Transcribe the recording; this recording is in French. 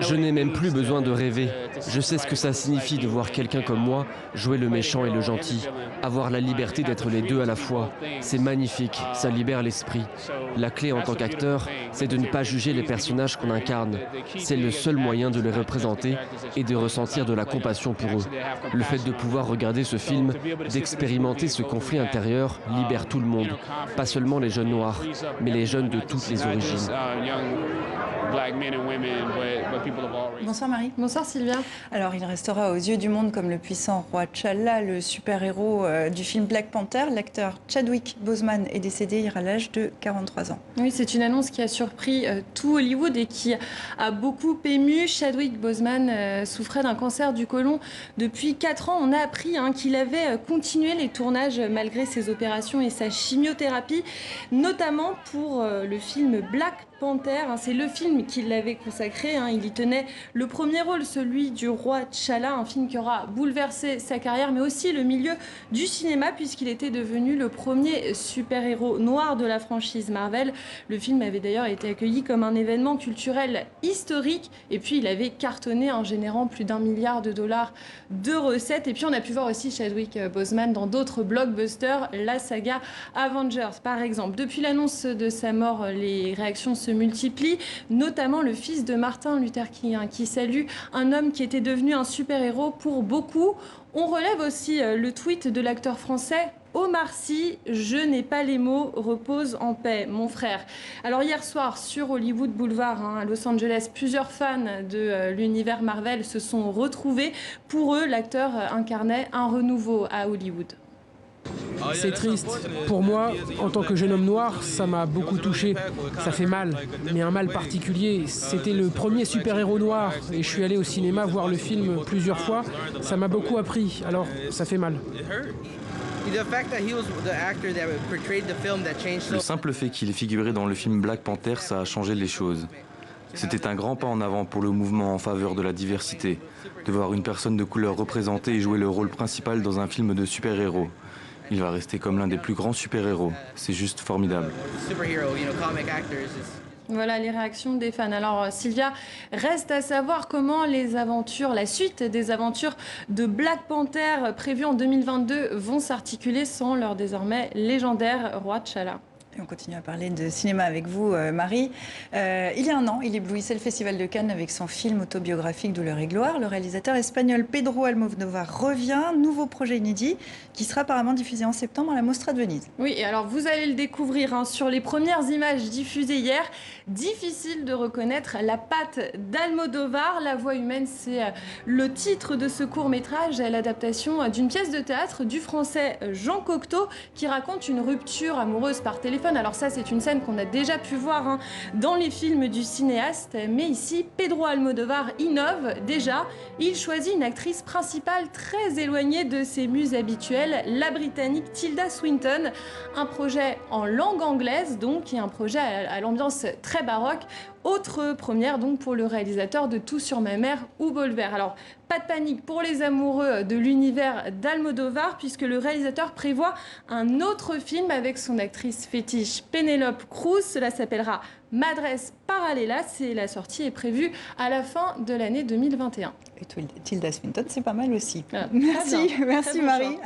Je n'ai même plus besoin de rêver. Je sais ce que ça signifie de voir quelqu'un comme moi jouer le méchant et le gentil. Avoir la liberté d'être les deux à la fois. C'est magnifique, ça libère l'esprit. La clé en tant qu'acteur, c'est de ne pas juger les personnages qu'on incarne. C'est le seul moyen de les représenter et de ressentir de la compassion pour eux. Le fait de pouvoir regarder ce film, d'expérimenter ce conflit intérieur, libère tout le monde. Pas seulement les jeunes noirs, mais les jeunes de toutes les origines. Bonsoir Marie. Bonsoir Sylvia. Alors il restera aux yeux du monde comme le puissant roi T'Challa, le super-héros du film Black Panther. L'acteur Chadwick Boseman est décédé hier à l'âge de 43 ans. Oui, c'est une annonce qui a surpris tout Hollywood et qui a beaucoup ému. Chadwick Boseman souffrait d'un cancer du côlon depuis 4 ans. On a appris qu'il avait continué les tournages malgré ses opérations et sa chimiothérapie, notamment pour le film Black Panther. C'est le film qu'il l'avait consacré. Il y tenait le premier rôle, celui du roi T'Challa, un film qui aura bouleversé sa carrière, mais aussi le milieu du cinéma, puisqu'il était devenu le premier super-héros noir de la franchise Marvel. Le film avait d'ailleurs été accueilli comme un événement culturel historique, et puis il avait cartonné en générant plus d'$1 milliard de recettes. Et puis on a pu voir aussi Chadwick Boseman dans d'autres blockbusters, la saga Avengers par exemple. Depuis l'annonce de sa mort, les réactions se multiplient, notamment le fils de Martin Luther King qui salue un homme qui était devenu un super-héros pour beaucoup. On relève aussi le tweet de l'acteur français Omar Sy, je n'ai pas les mots, repose en paix, mon frère. Alors hier soir, sur Hollywood Boulevard, à Los Angeles, plusieurs fans de l'univers Marvel se sont retrouvés. Pour eux, l'acteur incarnait un renouveau à Hollywood. C'est triste. Pour moi, en tant que jeune homme noir, ça m'a beaucoup touché. Ça fait mal, mais un mal particulier. C'était le premier super-héros noir et je suis allé au cinéma voir le film plusieurs fois. Ça m'a beaucoup appris, alors ça fait mal. Le simple fait qu'il ait figuré dans le film Black Panther, ça a changé les choses. C'était un grand pas en avant pour le mouvement en faveur de la diversité, de voir une personne de couleur représentée et jouer le rôle principal dans un film de super-héros. Il va rester comme l'un des plus grands super-héros. C'est juste formidable. Voilà les réactions des fans. Alors Sylvia, reste à savoir comment la suite des aventures de Black Panther prévues en 2022 vont s'articuler sans leur désormais légendaire roi T'Challa. Et on continue à parler de cinéma avec vous, Marie. Il y a un an, il éblouissait le Festival de Cannes avec son film autobiographique Douleur et gloire. Le réalisateur espagnol Pedro Almodóvar revient, nouveau projet inédit qui sera apparemment diffusé en septembre à la Mostra de Venise. Oui, et alors vous allez le découvrir sur les premières images diffusées hier. Difficile de reconnaître la patte d'Almodóvar. La voix humaine, c'est le titre de ce court-métrage, l'adaptation d'une pièce de théâtre du français Jean Cocteau qui raconte une rupture amoureuse par téléphone. Alors ça, c'est une scène qu'on a déjà pu voir dans les films du cinéaste. Mais ici, Pedro Almodóvar innove déjà. Il choisit une actrice principale très éloignée de ses muses habituelles, la Britannique Tilda Swinton. Un projet en langue anglaise, donc, et un projet à l'ambiance très baroque. Autre première donc pour le réalisateur de Tout sur ma mère ou Bol vert. Alors, pas de panique pour les amoureux de l'univers d'Almodóvar puisque le réalisateur prévoit un autre film avec son actrice fétiche Penélope Cruz. Cela s'appellera Madres Paralelas et la sortie est prévue à la fin de l'année 2021. Et Tilda Swinton, c'est pas mal aussi. Ah, merci Marie.